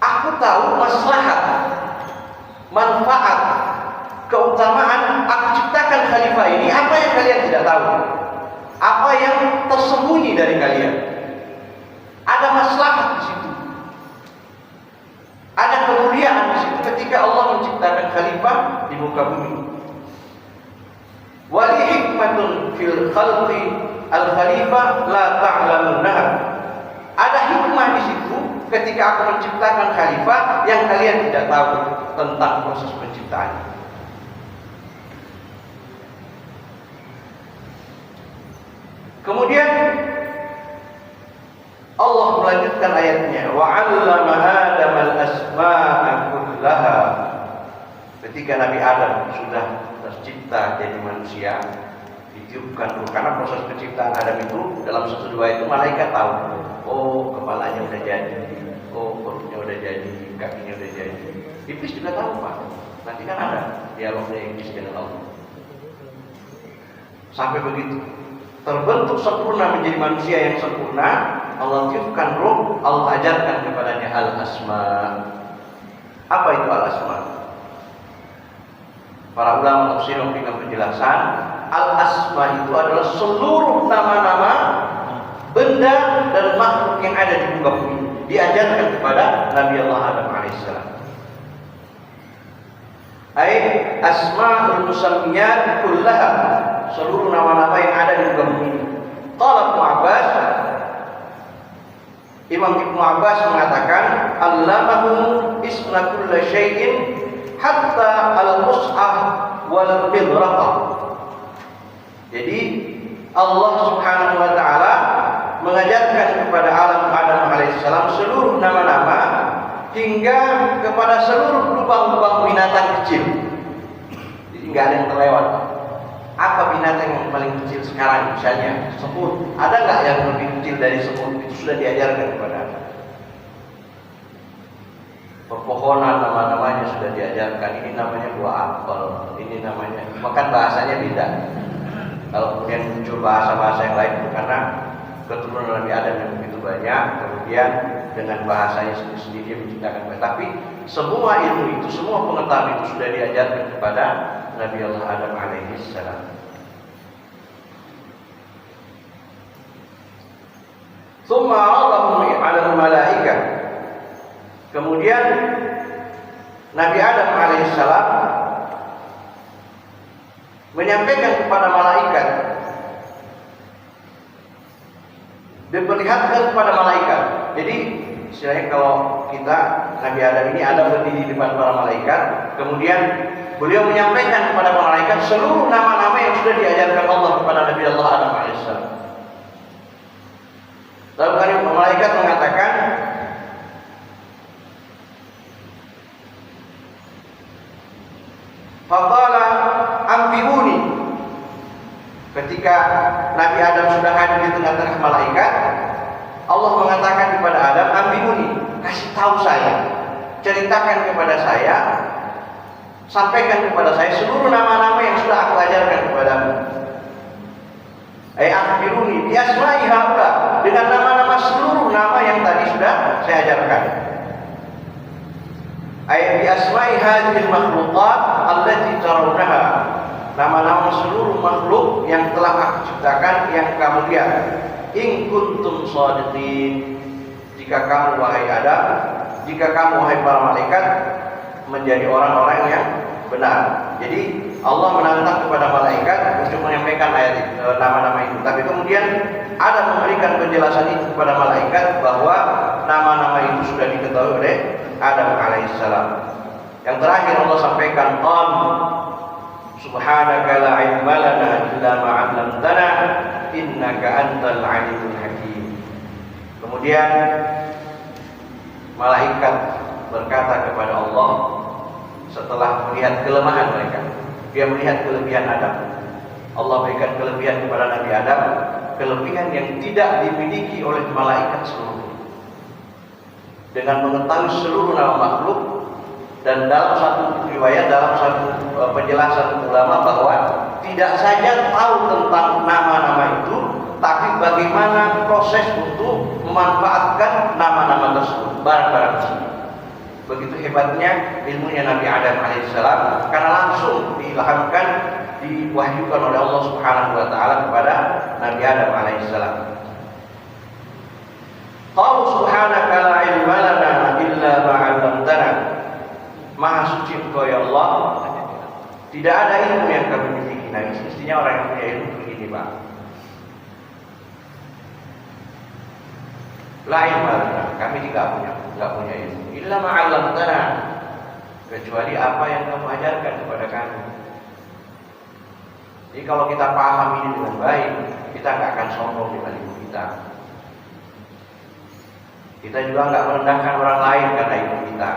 Aku tahu maslahat, manfaat, keutamaan aku ciptakan khalifah ini apa yang kalian tidak tahu. Apa yang tersembunyi dari kalian. Ada maslahat di situ. Ada kemuliaan di situ ketika Allah menciptakan khalifah di muka bumi. Wali hikmatun fil khalqi al khalifah la ta'lamunha. Ada hikmah di situ ketika aku menciptakan khalifah yang kalian tidak tahu tentang proses penciptaan. Kemudian Allah melanjutkan ayatnya, wa 'allama Adam al-asma'a kullaha. Ketika Nabi Adam sudah tercipta jadi manusia, ditiupkan ruh. Karena proses penciptaan Adam itu dalam satu dua itu malaikat tahu. Oh, kepalanya udah jadi, oh perutnya udah jadi, kakinya udah jadi. Iblis juga tahu, Pak. Nanti kan ada dialognya Iblis dengan Allah. Sampai begitu terbentuk sempurna menjadi manusia yang sempurna, Allah tiupkan ruh, Allah ajarkan kepadanya al-asma. Apa itu al-asma? Para ulama tafsir memberikan penjelasan, al-asma itu adalah seluruh nama-nama benda dan makhluk yang ada di muka bumi diajarkan kepada Nabi Allah Adam alaihissalam. Ai asma'ul musammiyat kullaha, seluruh nama-nama yang ada di muka bumi. Qala Ibnu Abbas, Imam Ibnu Abbas mengatakan, allamahu isma kulli syai'in hatta al-mus'haf wal midraqah. Jadi Allah Subhanahu wa taala mengajarkan kepada alam Adam alaihissalam seluruh nama-nama hingga kepada seluruh lubang-lubang binatang kecil. Jadi nggak ada yang terlewat. Apa binatang yang paling kecil sekarang? Misalnya semut. Ada nggak yang lebih kecil dari semut? Itu sudah diajarkan kepada Anda. Pepohonan nama-namanya sudah diajarkan. Ini namanya buah apel. Ini namanya. Bahkan bahasanya beda. Kalau kemudian muncul bahasa-bahasa yang lain itu karena keturunan Nabi Adam yang begitu banyak, kemudian dengan bahasanya sendiri menciptakan bahasa. Tapi semua ilmu itu, semua pengetahuan itu sudah diajarkan kepada Nabi Allah Adam alaihissalam. Tsumma 'aradahu 'ala al-malaikah. Kemudian Nabi Adam alaihissalam menyampaikan kepada malaikat, diperlihatkan kepada malaikat. Jadi istilahnya kalau kita Nabi Adam ini ada berdiri di depan para malaikat, kemudian beliau menyampaikan kepada para malaikat seluruh nama-nama yang sudah diajarkan Allah kepada Nabi Allah Adam alaihissalam. Lalu kali malaikat mengatakan, faqala ambiuni. Ketika Nabi Adam sudah hadir di tengah-tengah malaikat, Allah mengatakan kepada Adam, ambiuni, kasih tahu saya, ceritakan kepada saya, sampaikan kepada saya seluruh nama-nama yang sudah aku ajarkan kepadamu. Ambiruni bi asma'i haula, dengan nama-nama seluruh nama yang tadi sudah saya ajarkan. Ayat bi asma'i hadhil makhluqat allati tarawnaha. Nama-nama seluruh makhluk yang telah aku ciptakan yang kamu lihat. In kuntum shadiqin. Jika kamu wahai Adam, jika kamu wahai para malaikat menjadi orang-orang yang benar. Jadi Allah menantang kepada malaikat untuk menyampaikan ayat nama-nama itu. Tapi kemudian ada memberikan penjelasan itu kepada malaikat bahwa nama-nama itu sudah diketahui oleh Adam alaihissalam. Yang terakhir Allah sampaikan, Qam subhanaka la ilma lana illa ma 'allamtana innaka antal alimul hakim. Kemudian malaikat berkata kepada Allah setelah melihat kelemahan mereka. Dia melihat kelebihan Adam. Allah berikan kelebihan kepada Nabi Adam, kelebihan yang tidak dimiliki oleh malaikat seluruhnya. Dengan mengetahui seluruh nama makhluk, dan dalam satu riwayat, dalam satu penjelasan ulama bahwa tidak saja tahu tentang nama-nama itu, tapi bagaimana proses untuk memanfaatkan nama-nama tersebut, barang-barang tersebut. Begitu hebatnya ilmunya Nabi Adam alaihissalam, karena langsung diilhamkan, diwahyukan oleh Allah Subhanahu wa taala kepada Nabi Adam alaihissalam. Qalu subhanaka la ilma lana illa ma 'allamtana. Maha suci Engkau ya Allah, tidak ada ilmu yang kami miliki. Nah, mestinya orang yang punya ilmu begini, Pak. La ilma lana, kami tidak punya ilmu. Illa ma 'allamtana, kecuali apa yang kamu ajarkan kepada kami. Jadi kalau kita paham ini dengan baik, kita nggak akan sombong dengan ilmu kita. Kita juga nggak merendahkan orang lain karena ilmu kita.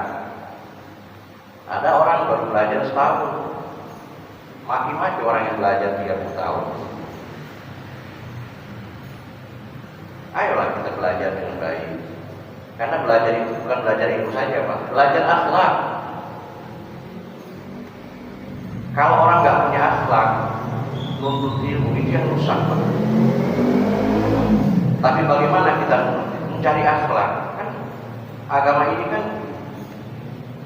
Ada orang baru belajar setahun, maki-maki orang yang belajar 30 tahun. Ayolah kita belajar dengan baik. Karena belajar itu bukan belajar ilmu saja, Pak. Belajar akhlak. Kalau orang nggak punya akhlak, nuntut ilmu itu yang rusak, Pak. Tapi bagaimana kita mencari akhlak? Kan agama ini kan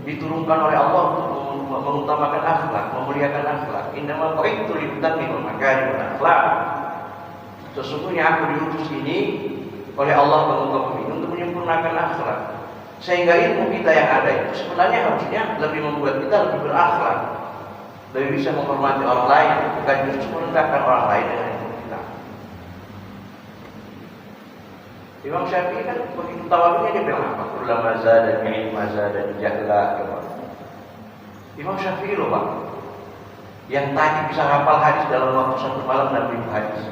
diturunkan oleh Allah untuk mengutamakan akhlak, memuliakan akhlak. Innamal bu'itsu litammima makarimul akhlak. Sesungguhnya aku diutus ini oleh Allah untuk menyempurnakan akhlak. Sehingga ilmu kita yang ada itu sebenarnya harusnya lebih membuat kita lebih berakhlak, lebih bisa menghormati orang lain, bukan justru merendahkan orang lain dengan ilmu kita. Imam Syafi'i kan begitu tawadhunya dia bilang apa? Ulama zada ilma zada jahla. Imam Syafi'i loh, Pak, yang tadi bisa hafal hadis dalam waktu satu malam 6.000 hadis.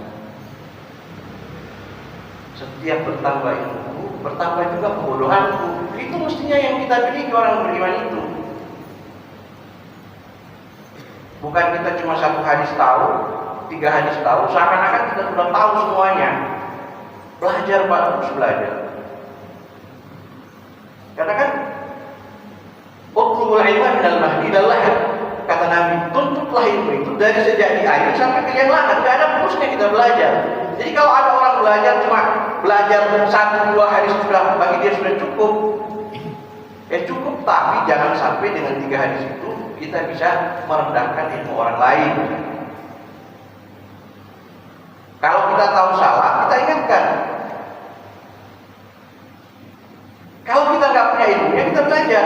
Setiap bertambah ilmu, bertambah juga kebodohanku. Itu mestinya yang kita miliki orang beriman itu. Bukan kita cuma satu hadis tahu, 3 hadis tahu, seakan-akan kita sudah tahu semuanya. Belajar, Pak, terus belajar. Karena kan utlubul ilma minal mahdi ilal lahad. Kata Nabi, tuntutlah ilmu itu dari sejak di air sampai ke liang lahat. Tidak ada putusnya kita belajar. Jadi kalau ada orang belajar cuma belajar 1-2 hadis sudah, bagi dia sudah cukup. Cukup, tapi jangan sampai dengan 3 hadis itu kita bisa merendahkan ilmu orang lain. Kalau kita tahu salah, kita ingatkan. Kalau kita nggak punya ilmunya, kita belajar.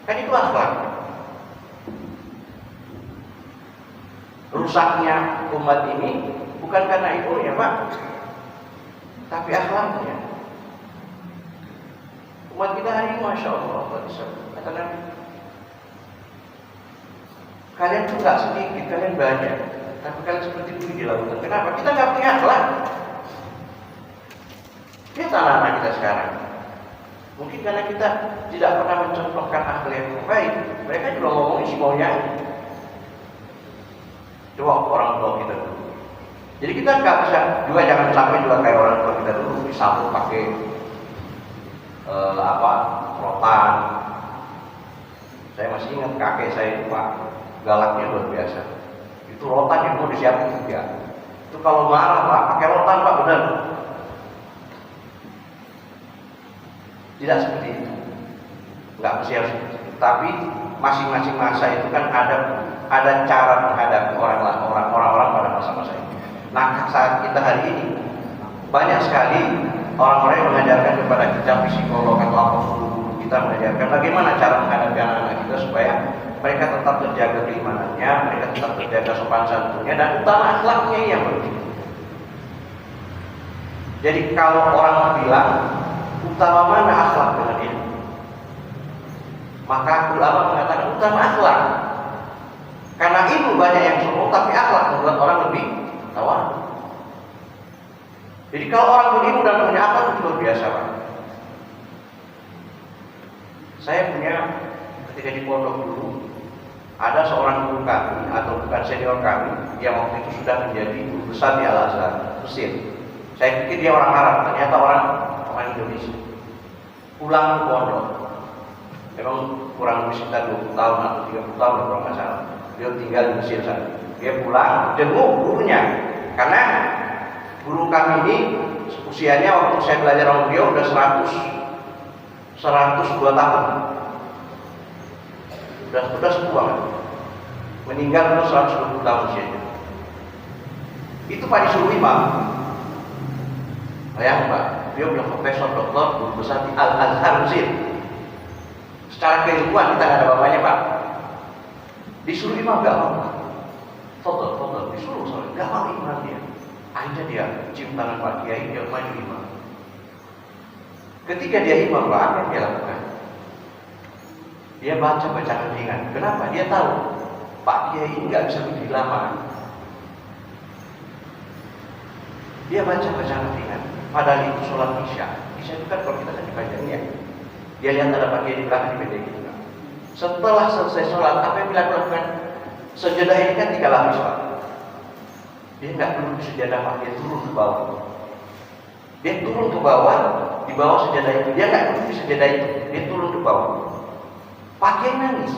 Kan itu akhlak. Rusaknya umat ini bukan karena ilmunya, Pak, tapi akhlaknya. Umat kita hari ini, Masya Allah, kata Nabi, kalian tuh nggak sedikit, kalian banyak, tapi kalian seperti itu dilakukan. Kenapa? Kita nggak punya akhlak. Lihat anak-anak kita sekarang. Mungkin karena kita tidak pernah mencontohkan akhlak yang baik, mereka juga ngomong isi maunya. Coba orang tua kita dulu. Jadi kita nggak bisa juga, jangan sampai juga kayak orang tua kita dulu disambut pakai rotan. Saya masih ingat kakek saya itu, Pak, galaknya luar biasa. Itu rotan yang mau disiapin juga. Itu kalau marah, Pak, pakai rotan, Pak, benar. Tidak seperti itu. Enggak mesti harus seperti itu. Tapi masing-masing masa itu kan ada cara menghadapi orang-orang pada masa-masa itu. Nah, saat kita hari ini banyak sekali orang-orang yang mengajarkan kepada kita, psikolog atau apapun, kita mengajarkan bagaimana cara menghadapi anak-anak kita supaya mereka tetap terjaga keimanannya, mereka tetap terjaga sopan santunnya, dan utama akhlaknya yang penting. Jadi kalau orang bilang utama mana akhlak dengan ilmu, maka ulama mengatakan utama akhlak. Karena ilmu banyak yang sombong, tapi akhlak membuat orang lebih tawar. Jadi kalau orang berilmu dan punya akhlak itu luar biasa, Pak. Saya punya, ketika di pondok dulu, ada seorang guru kami atau bukan senior kami yang waktu itu sudah menjadi guru besar di Al-Azhar, Mesir. Saya pikir dia orang Arab, ternyata orang Indonesia. Pulang ke pondok, memang kurang lebih sekitar 20 tahun atau 30 tahun kalau nggak salah. Dia tinggal di Mesir sana. Dia pulang, jenguk gurunya, karena guru kami ini usianya waktu saya belajar sama beliau udah 102 tahun. Udah sepuh, meninggal umur 120 tahun usianya. Itu Pak disuruh imam. Bayang Pak, dia udah profesor, doktor, guru besar di Al-Azhar Mesir. Secara keilmuan kita nggak ada bapaknya Pak. Disuruh imam nggak mau. Foto, disuruh soalnya nggak mau imam dia. Akhirnya dia cium tangan Pak Kiai, dia maju imam. Ketika dia imam, Pak, apa yang dia lakukan? Dia baca bacaan ringan. Kenapa? Dia tahu Pak Kiai ini nggak bisa berdiri lama. Dia baca bacaan ringan. Padahal itu sholat isya. Isya itu kan kalau kita kan dipajangnya. Dia lihat ada Pak Kiai di belakang dipendek. Setelah selesai sholat, apa yang dia lakukan? Sejadah ini kan 3 lapis, Pak. Dia nggak duduk di sejadah, Pak. Dia turun ke bawah. Dia turun ke bawah, di bawah sejadah itu. Dia nggak duduk di sejadah itu. Dia turun ke bawah. Pak Kiai nangis.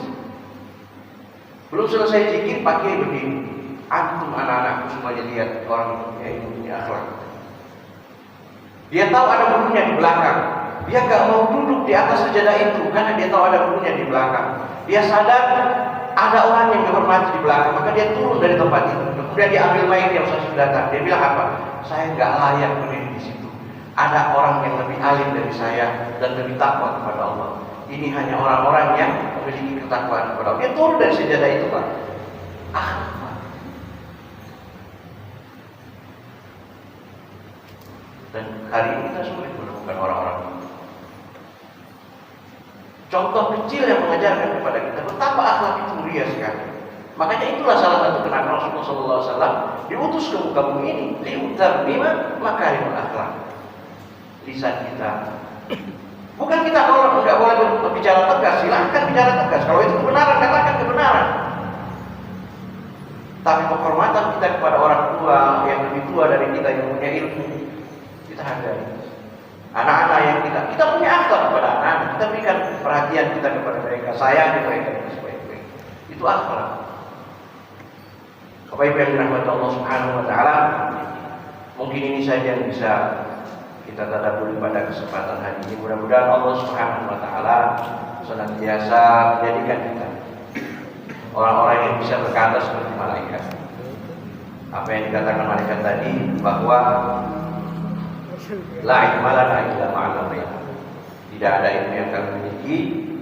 Belum selesai zikir, Pak Kiai begini. Antum anak-anakku semuanya lihat orang ini punya akhlak. Dia tahu ada gurunya di belakang. Dia nggak mau duduk di atas sejadah itu karena dia tahu ada gurunya di belakang. Dia sadar ada orang yang dihormati di belakang, maka dia turun dari tempat itu. Kemudian dia ambil mic yang sudah datang. Dia bilang apa? Saya nggak layak berdiri di situ. Ada orang yang lebih alim dari saya dan lebih takwa kepada Allah. Ini hanya orang-orang yang memiliki ketakwaan kepada Allah. Dia turun dari sejadah itu, Pak. Dan hari ini kita sulit menemukan orang-orang itu. Contoh kecil yang mengajarkan kepada kita betapa akhlak itu mulia sekali. Makanya itulah salah satu kenapa Rasulullah SAW diutus ke muka bumi ini, liutammima makarimul akhlak. Lisan kita. Bukan kita kalau nggak boleh berbicara tegas, silahkan bicara tegas. Kalau itu kebenaran, katakan kebenaran. Tapi penghormatan kita kepada orang tua yang lebih tua dari kita yang punya ilmu, kita hargai. Anak-anak yang kita punya akhlak kepada anak, kita berikan perhatian kita kepada mereka, sayang mereka sebaik-baik. Itu akhlak. Bapak Ibu yang dirahmati Allah Subhanahu wa taala, mungkin ini saja yang bisa kita tadabburi pada kesempatan hari ini. Mudah-mudahan Allah Subhanahu wa taala senantiasa menjadikan kita orang-orang yang bisa berkata seperti malaikat. Apa yang dikatakan malaikat tadi, bahwa la ilma lana illa ma 'allamtana. Tidak ada ilmu yang kami miliki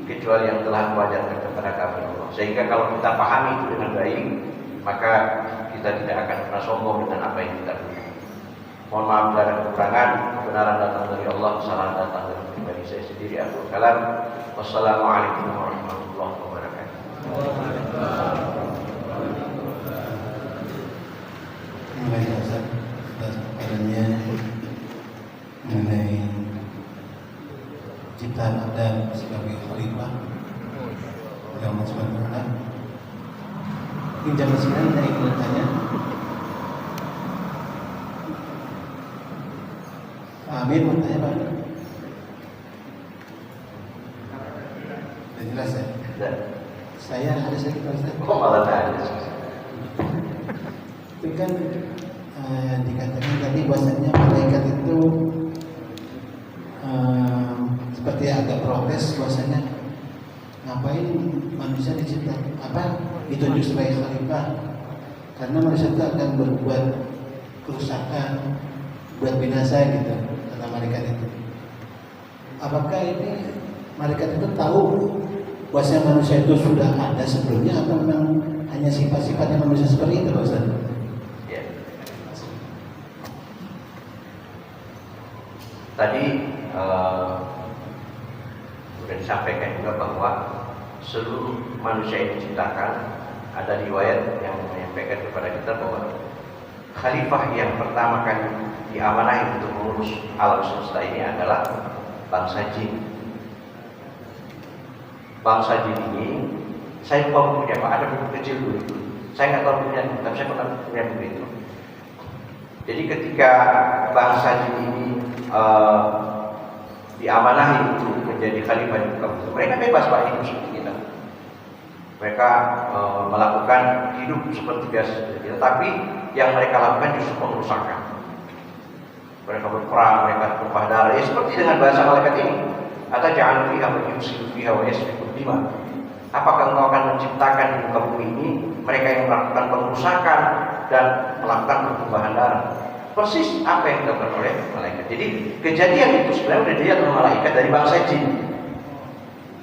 kecuali yang telah Kuajarkan kepada kami Allah. Sehingga kalau kita pahami itu dengan baik, maka kita tidak akan pernah sombong dengan apa yang kita punya. Mohon maaf bila ada kekurangan. Kebenaran datang dari Allah, kesalahan datang dari pribadi saya sendiri. Akhirul kalam. Wassalamualaikum warahmatullahi wabarakatuh. Terima kasih Ustaz atas paparannya mengenai ciptaan Adam sebagai khalifah yang Allah Subhanahu wa taala. Mungkin jam 9 saya ingin tanya. Amin, mau tanya Pak? Sudah jelas ya? Saya harus lagi Pak Ustaz. Kok malah tanya? Itu kan dikatakan tadi bahwasanya malaikat itu seperti protes bahwasanya ngapain manusia diciptakan ditunjuk sebagai khalifah, karena manusia itu akan berbuat kerusakan, buat binasa gitu kata malaikat itu. Apakah ini malaikat itu tahu bahwasanya manusia itu sudah ada sebelumnya atau memang hanya sifat-sifatnya manusia seperti itu, Pak Ustaz? Ya. Tadi sudah disampaikan juga bahwa seluruh manusia yang diciptakan, ada riwayat yang menyampaikan kepada kita bahwa khalifah yang pertama kali diamanahi untuk mengurus alam semesta ini adalah bangsa jin. Bangsa jin ini, saya lupa bukunya Pak, ada buku kecil dulu itu. Saya nggak tahu bukunya, tapi saya pernah punya buku itu. Jadi ketika bangsa jin ini diamanahi untuk menjadi khalifah di muka bumi, mereka bebas Pak, hidup seperti kita. Mereka melakukan hidup seperti biasa seperti kita, tapi yang mereka lakukan justru pengerusakan. Mereka berperang, mereka tumpah darah, ya seperti dengan bahasa malaikat ini. Ataj'alu fiha man yufsidu fiha wa yasfiku dima. Apakah engkau akan menciptakan di muka bumi ini mereka yang melakukan pengerusakan dan melakukan pertumbuhan darah? Persis apa yang dilakukan oleh malaikat. Jadi kejadian itu sebenarnya sudah dilihat oleh malaikat dari bangsa jin.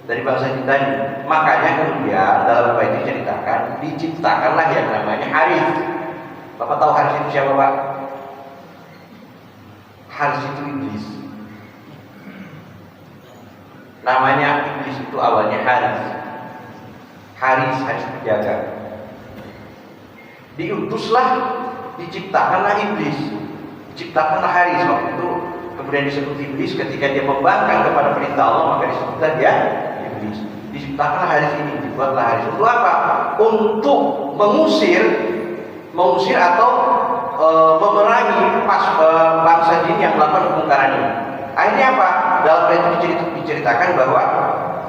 Dari bangsa jin tadi. Makanya kemudian dalam ayat itu diceritakan, diciptakanlah yang namanya Harith. Bapak tahu Harith itu siapa Pak? Harith itu iblis. Namanya iblis itu awalnya Harith. Harith penjaga. Diutuslah, diciptakanlah iblis. Diciptakanlah Harith. Waktu itu kemudian disebut iblis ketika dia membangkang kepada perintah Allah, maka disebutlah dia iblis. Diciptakanlah Harith ini, dibuatlah Harith. Untuk apa? Untuk mengusir atau memerangi bangsa jin yang melakukan kemungkaran ini. Akhirnya apa? Dalam ayat itu diceritakan bahwa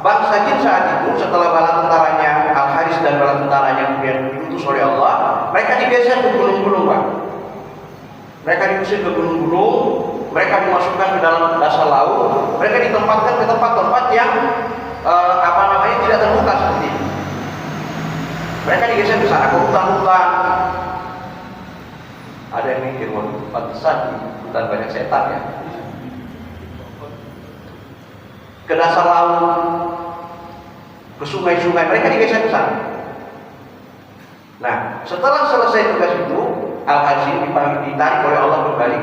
bangsa jin saat itu setelah bala tentaranya Al-Haris dan bala tentaranya kemudian diutus oleh Allah, mereka digeser ke gunung-gunung Pak. Mereka diusir ke gunung-gunung, mereka dimasukkan ke dalam dasar laut, mereka ditempatkan ke tempat-tempat yang tidak terbuka seperti ini. Mereka digeser ke sana, ke hutan-hutan. Ada yang mikir, pantesan di hutan banyak setan ya. Ke dasar laut, ke sungai-sungai, mereka digeser ke sana. Nah, setelah selesai tugas itu, Al-Haris ditarik oleh Allah kembali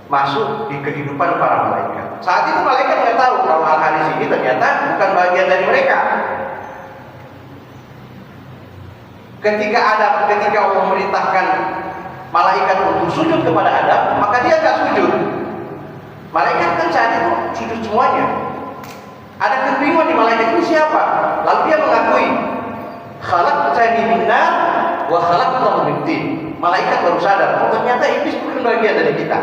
masuk di kehidupan para malaikat. Saat itu malaikat nggak tahu kalau Al-Haris ini ternyata bukan bagian dari mereka. Ketika Allah memerintahkan malaikat untuk sujud kepada Adam, maka dia nggak sujud. Malaikat kan saat itu sujud semuanya. Ada kebingungan di malaikat ini siapa? Lalu dia mengakui, khalaqtani min nar wa khalaqtahu min tin. Malaikat baru sadar, oh ternyata iblis bukan bagian dari kita.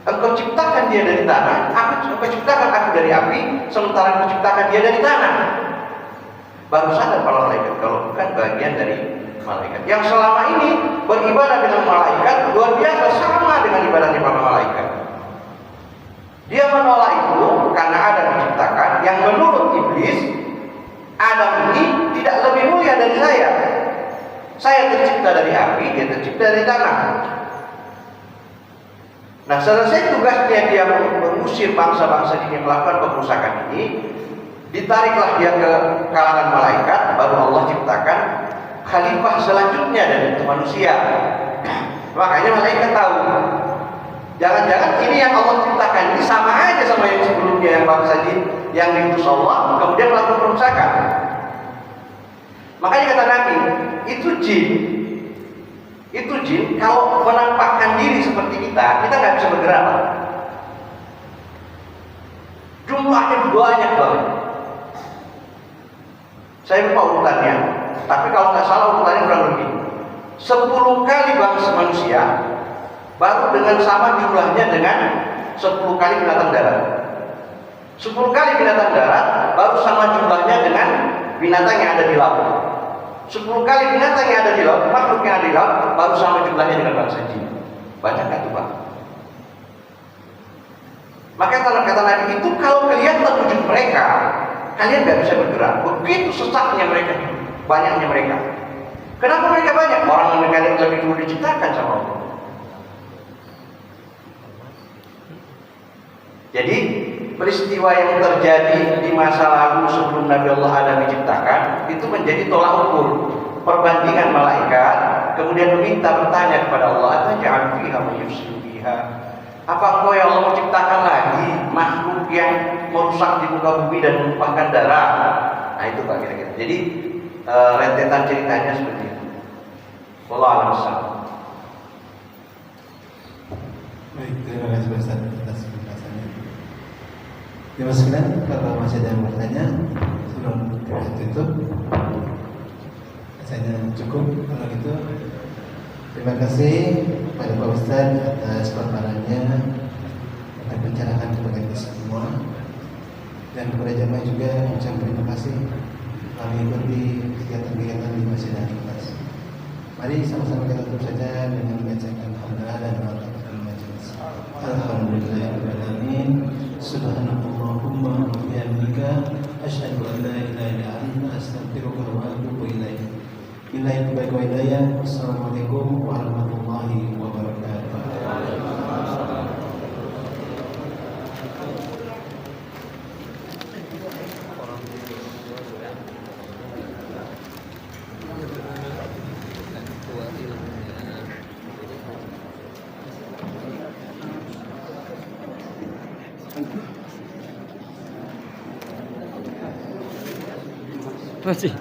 Engkau ciptakan dia dari tanah, aku ciptakan aku dari api, sementara aku ciptakan dia dari tanah. Baru sadar para malaikat kalau bukan bagian dari malaikat. Yang selama ini beribadah dengan malaikat luar biasa, sama dengan ibadahnya para malaikat. Dia menolak itu karena Adam diciptakan yang menurut iblis, Adam ini tidak lebih mulia dari saya. Saya tercipta dari api, dia tercipta dari tanah. Nah, selesai tugasnya dia mengusir bangsa-bangsa ini yang melakukan kerusakan ini, ditariklah dia ke kalangan malaikat, baru Allah ciptakan khalifah selanjutnya dari itu manusia. Makanya malaikat tahu, jangan-jangan ini yang Allah ciptakan ini sama aja sama yang sebelumnya, yang bangsa jin yang diutus Allah kemudian melakukan kerusakan. Makanya kata Nabi, itu jin kalau menampakkan diri seperti kita nggak bisa bergerak. Jumlahnya banyak banget. Saya lupa urutannya, tapi kalau nggak salah urutannya kurang lebih 10 kali bangsa manusia, baru dengan sama jumlahnya dengan 10 kali binatang darat. 10 kali binatang darat baru sama jumlahnya dengan binatang yang ada di laut. 10 kali binatang yang ada di laut, makhluk yang ada di laut, baru sama jumlahnya dengan bangsa jin. Banyak nggak tuh Pak? Maka kata Nabi itu kalau kelihatan wujud mereka, kalian nggak bisa bergerak. Begitu sesaknya mereka, banyaknya mereka. Kenapa mereka banyak? Orang yang kalian lebih dulu diciptakan sama Allah. Jadi peristiwa yang terjadi di masa lalu sebelum Nabi Allah Adam diciptakan itu menjadi tolak ukur perbandingan malaikat, kemudian meminta bertanya kepada Allah, "Ataj'al fiha man yufsidu fiha?" Apa engkau ya Allah menciptakan lagi makhluk yang merusak di muka bumi dan menumpahkan darah? Nah itu Pak kira-kira. Jadi rentetan ceritanya seperti itu. Wallahu a'lam bishawab. Baik, terima kasih Pak Ustaz atas penjelasannya. Ya Mas Filan, kalau masih ada yang bertanya sebelum kita tutup, rasanya cukup. Kalau gitu, terima kasih kepada Pak Ustaz atas paparannya dan pencerahan kepada kita semua, dan kepada jamaah juga ucap terima kasih telah mengikuti kegiatan-kegiatan di Masjid Al-Ikhlas. Mari sama-sama kita tutup saja dengan membacakan hamdalah dan doa majelis. Alhamdulillahirrahmanirrahim. Subhanallahumma wa bihamdika asyhadu an la ilaha illa anta astaghfiruka wa atubu ilaik. Billahi taufiq wal hidayah. Wassalamualaikum warahmatullahi wabarakatuh. Masih.